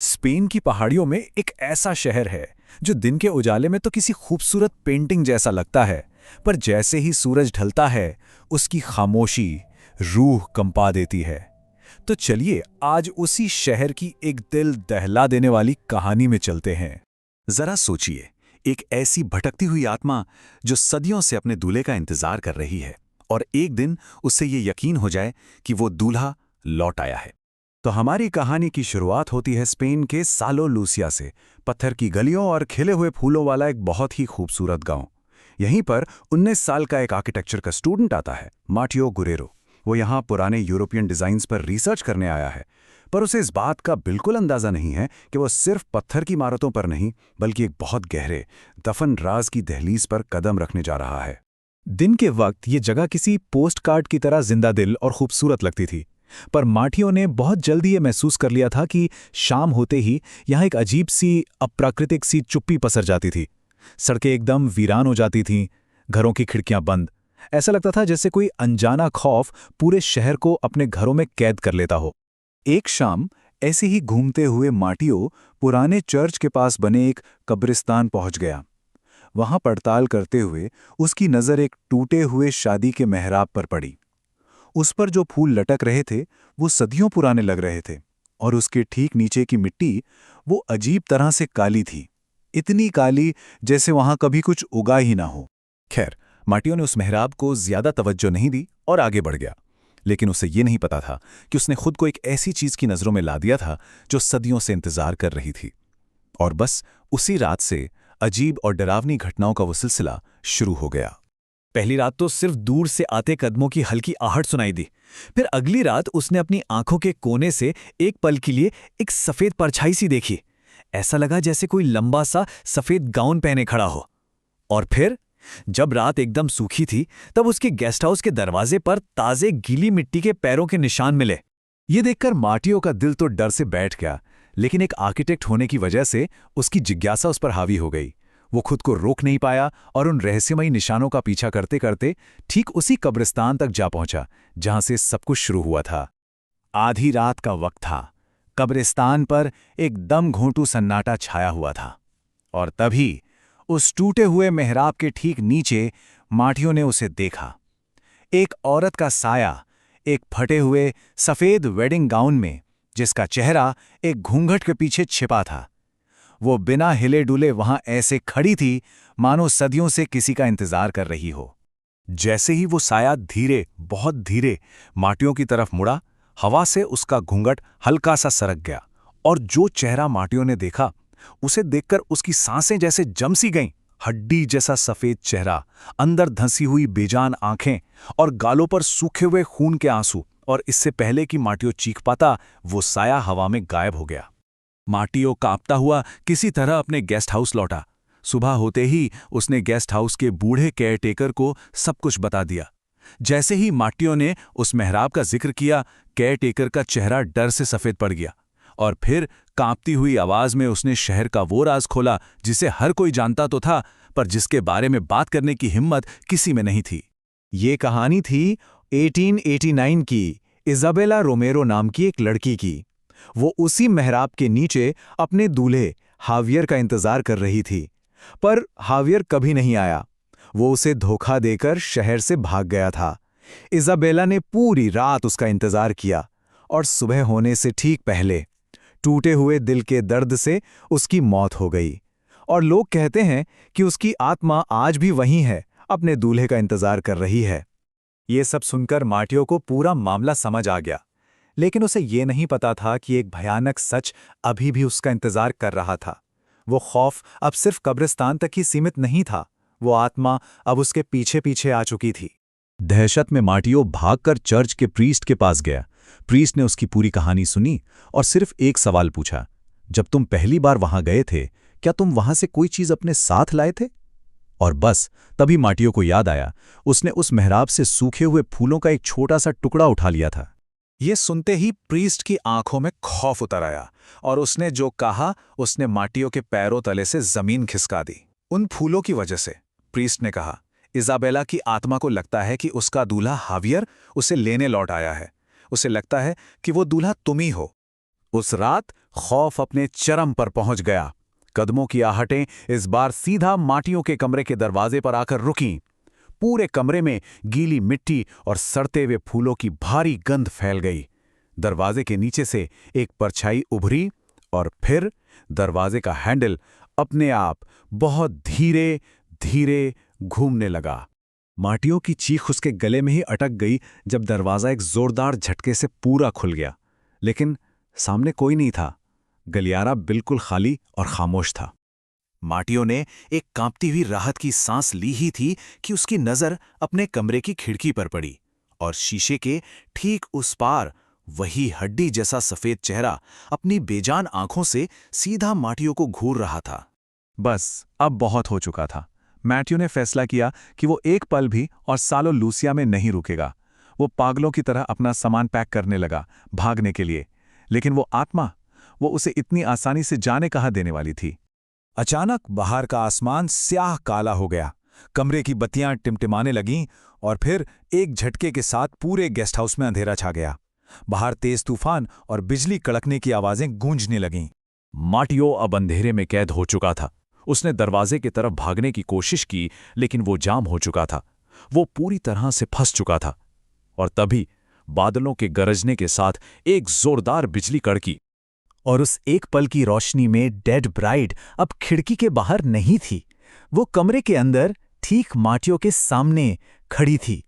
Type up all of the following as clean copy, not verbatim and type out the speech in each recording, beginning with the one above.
Spain की पहाड़ियों में एक ऐसा शहर है जो दिन के उजाले में तो किसी खूबसूरत पेंटिंग जैसा लगता है, पर जैसे ही सूरज ढलता है उसकी खामोशी रूह कंपा देती है। तो चलिए आज उसी शहर की एक दिल दहला देने वाली कहानी में चलते हैं। जरा सोचिए, एक ऐसी भटकती हुई आत्मा जो सदियों से अपने दूल्हे का इंतजार कर रही है और एक दिन उससे ये यकीन हो जाए कि वो दूल्हा लौट आया है। तो हमारी कहानी की शुरुआत होती है स्पेन के सालो लूसिया से, पत्थर की गलियों और खिले हुए फूलों वाला एक बहुत ही खूबसूरत गांव। यहीं पर 19 साल का एक आर्किटेक्चर का स्टूडेंट आता है, मार्टियो गुरेरो। वो यहाँ पुराने यूरोपियन डिजाइन्स पर रिसर्च करने आया है, पर उसे इस बात का बिल्कुल अंदाजा नहीं है कि वो सिर्फ पत्थर की इमारतों पर नहीं बल्कि एक बहुत गहरे दफन राज की दहलीज पर कदम रखने जा रहा है। दिन के वक्त ये जगह किसी पोस्ट कार्ड की तरह जिंदा दिल और खूबसूरत लगती थी, पर मार्टियो ने बहुत जल्दी ये महसूस कर लिया था कि शाम होते ही यहाँ एक अजीब सी अप्राकृतिक सी चुप्पी पसर जाती थी। सड़कें एकदम वीरान हो जाती थीं, घरों की खिड़कियां बंद। ऐसा लगता था जैसे कोई अनजाना खौफ पूरे शहर को अपने घरों में कैद कर लेता हो। एक शाम ऐसे ही घूमते हुए मार्टियो पुराने चर्च के पास बने एक कब्रिस्तान पहुंच गया। वहां पड़ताल करते हुए उसकी नज़र एक टूटे हुए शादी के मेहराब पर पड़ी। उस पर जो फूल लटक रहे थे वो सदियों पुराने लग रहे थे, और उसके ठीक नीचे की मिट्टी वो अजीब तरह से काली थी, इतनी काली जैसे वहां कभी कुछ उगा ही ना हो। खैर, मार्टियो ने उस मेहराब को ज्यादा तवज्जो नहीं दी और आगे बढ़ गया। लेकिन उसे ये नहीं पता था कि उसने खुद को एक ऐसी चीज की नजरों में ला दिया था जो सदियों से इंतजार कर रही थी। और बस उसी रात से अजीब और डरावनी घटनाओं का वो सिलसिला शुरू हो गया। पहली रात तो सिर्फ दूर से आते कदमों की हल्की आहट सुनाई दी। फिर अगली रात उसने अपनी आंखों के कोने से एक पल के लिए एक सफेद परछाई सी देखी। ऐसा लगा जैसे कोई लंबा सा सफेद गाउन पहने खड़ा हो। और फिर जब रात एकदम सूखी थी तब उसके गेस्ट हाउस के दरवाजे पर ताजे गीली मिट्टी के पैरों के निशान मिले। ये देखकर मार्टियो का दिल तो डर से बैठ गया, लेकिन एक आर्किटेक्ट होने की वजह से उसकी जिज्ञासा उस पर हावी हो गई। वो खुद को रोक नहीं पाया और उन रहस्यमयी निशानों का पीछा करते करते ठीक उसी कब्रिस्तान तक जा पहुंचा जहां से सब कुछ शुरू हुआ था। आधी रात का वक्त था। कब्रिस्तान पर एकदम घोंटू सन्नाटा छाया हुआ था, और तभी उस टूटे हुए मेहराब के ठीक नीचे मार्टियो ने उसे देखा। एक औरत का साया, एक फटे हुए सफेद वेडिंग गाउन में, जिसका चेहरा एक घूंघट के पीछे छिपा था। वो बिना हिले डुले वहां ऐसे खड़ी थी मानो सदियों से किसी का इंतजार कर रही हो। जैसे ही वो साया धीरे, बहुत धीरे मार्टियो की तरफ मुड़ा, हवा से उसका घूंघट हल्का सा सरक गया, और जो चेहरा मार्टियो ने देखा उसे देखकर उसकी सांसें जैसे जम सी गईं। हड्डी जैसा सफेद चेहरा, अंदर धंसी हुई बेजान आंखें और गालों पर सूखे हुए खून के आंसू, और इससे पहले कि मार्टियो चीख पाता वो साया हवा में गायब हो गया। मार्टियो कांपता हुआ किसी तरह अपने गेस्ट हाउस लौटा। सुबह होते ही उसने गेस्ट हाउस के बूढ़े केयरटेकर को सब कुछ बता दिया। जैसे ही मार्टियो ने उस मेहराब का जिक्र किया, केयरटेकर का चेहरा डर से सफेद पड़ गया, और फिर कांपती हुई आवाज में उसने शहर का वो राज खोला जिसे हर कोई जानता तो था, पर जिसके बारे में बात करने की हिम्मत किसी में नहीं थी। ये कहानी थी 1889 की, इजाबेला रोमेरो नाम की एक लड़की की। वो उसी मेहराब के नीचे अपने दूल्हे हावियर का इंतजार कर रही थी, पर हावियर कभी नहीं आया। वो उसे धोखा देकर शहर से भाग गया था। इजाबेला ने पूरी रात उसका इंतजार किया, और सुबह होने से ठीक पहले टूटे हुए दिल के दर्द से उसकी मौत हो गई। और लोग कहते हैं कि उसकी आत्मा आज भी वहीं है, अपने दूल्हे का इंतजार कर रही है। ये सब सुनकर मार्टियो को पूरा मामला समझ आ गया, लेकिन उसे ये नहीं पता था कि एक भयानक सच अभी भी उसका इंतजार कर रहा था। वो खौफ अब सिर्फ कब्रिस्तान तक ही सीमित नहीं था, वो आत्मा अब उसके पीछे पीछे आ चुकी थी। दहशत में मार्टियो भागकर चर्च के प्रीस्ट के पास गया। प्रीस्ट ने उसकी पूरी कहानी सुनी और सिर्फ एक सवाल पूछा, जब तुम पहली बार वहां गए थे क्या तुम वहां से कोई चीज अपने साथ लाए थे? और बस तभी मार्टियो को याद आया, उसने उस मेहराब से सूखे हुए फूलों का एक छोटा सा टुकड़ा उठा लिया था। ये सुनते ही प्रीस्ट की आंखों में खौफ उतर आया, और उसने जो कहा उसने मार्टियो के पैरों तले से जमीन खिसका दी। उन फूलों की वजह से, प्रीस्ट ने कहा, इजाबेला की आत्मा को लगता है कि उसका दूल्हा हावियर उसे लेने लौट आया है। उसे लगता है कि वो दूल्हा तुम ही हो। उस रात खौफ अपने चरम पर पहुंच गया। कदमों की आहटें इस बार सीधा माटियों के कमरे के दरवाजे पर आकर रुकीं। पूरे कमरे में गीली मिट्टी और सड़ते हुए फूलों की भारी गंध फैल गई। दरवाजे के नीचे से एक परछाई उभरी और फिर दरवाजे का हैंडल अपने आप बहुत धीरे धीरे घूमने लगा। माटियों की चीख उसके गले में ही अटक गई जब दरवाजा एक जोरदार झटके से पूरा खुल गया। लेकिन सामने कोई नहीं था। गलियारा बिल्कुल खाली और खामोश था। माटियों ने एक कांपती हुई राहत की सांस ली ही थी कि उसकी नजर अपने कमरे की खिड़की पर पड़ी और शीशे के ठीक उस पार वही हड्डी जैसा सफेद चेहरा अपनी बेजान आंखों से सीधा माटियों को घूर रहा था। बस अब बहुत हो चुका था। मैथ्यू ने फैसला किया कि वो एक पल भी और सालों लूसिया में नहीं रुकेगा। वो पागलों की तरह अपना सामान पैक करने लगा, भागने के लिए। लेकिन वो आत्मा, वो उसे इतनी आसानी से जाने कहाँ देने वाली थी। अचानक बाहर का आसमान स्याह काला हो गया। कमरे की बत्तियां टिमटिमाने लगीं और फिर एक झटके के साथ पूरे गेस्ट हाउस में अंधेरा छा गया। बाहर तेज तूफान और बिजली कड़कने की आवाजें गूंजने लगीं। माटियो अब अंधेरे में कैद हो चुका था। उसने दरवाजे की तरफ भागने की कोशिश की, लेकिन वो जाम हो चुका था। वो पूरी तरह से फंस चुका था। और तभी बादलों के गरजने के साथ एक जोरदार बिजली कड़की और उस एक पल की रोशनी में डेड ब्राइड अब खिड़की के बाहर नहीं थी। वो कमरे के अंदर ठीक माटियों के सामने खड़ी थी।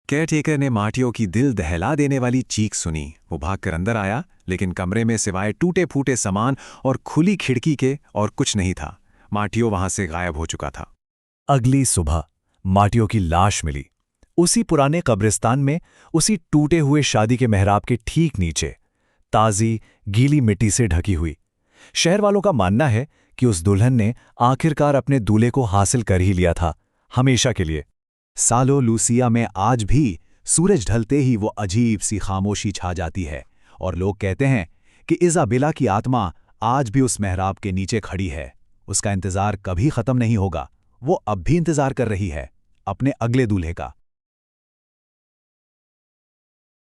केयरटेकर ने माटियों की दिल दहला देने वाली चीख सुनी। वो भागकर अंदर आया, लेकिन कमरे में सिवाय टूटे फूटे सामान और खुली खिड़की के और कुछ नहीं था। माटियों वहां से गायब हो चुका था। अगली सुबह माटियों की लाश मिली, उसी पुराने कब्रिस्तान में, उसी टूटे हुए शादी के मेहराब के ठीक नीचे, ताजी गीली मिट्टी से ढकी हुई। शहर वालों का मानना है कि उस दुल्हन ने आखिरकार अपने दूल्हे को हासिल कर ही लिया था, हमेशा के लिए। सालो लूसिया में आज भी सूरज ढलते ही वो अजीब सी खामोशी छा जाती है और लोग कहते हैं कि इज़ाबेला की आत्मा आज भी उस मेहराब के नीचे खड़ी है। उसका इंतजार कभी खत्म नहीं होगा। वो अब भी इंतजार कर रही है अपने अगले दूल्हे का।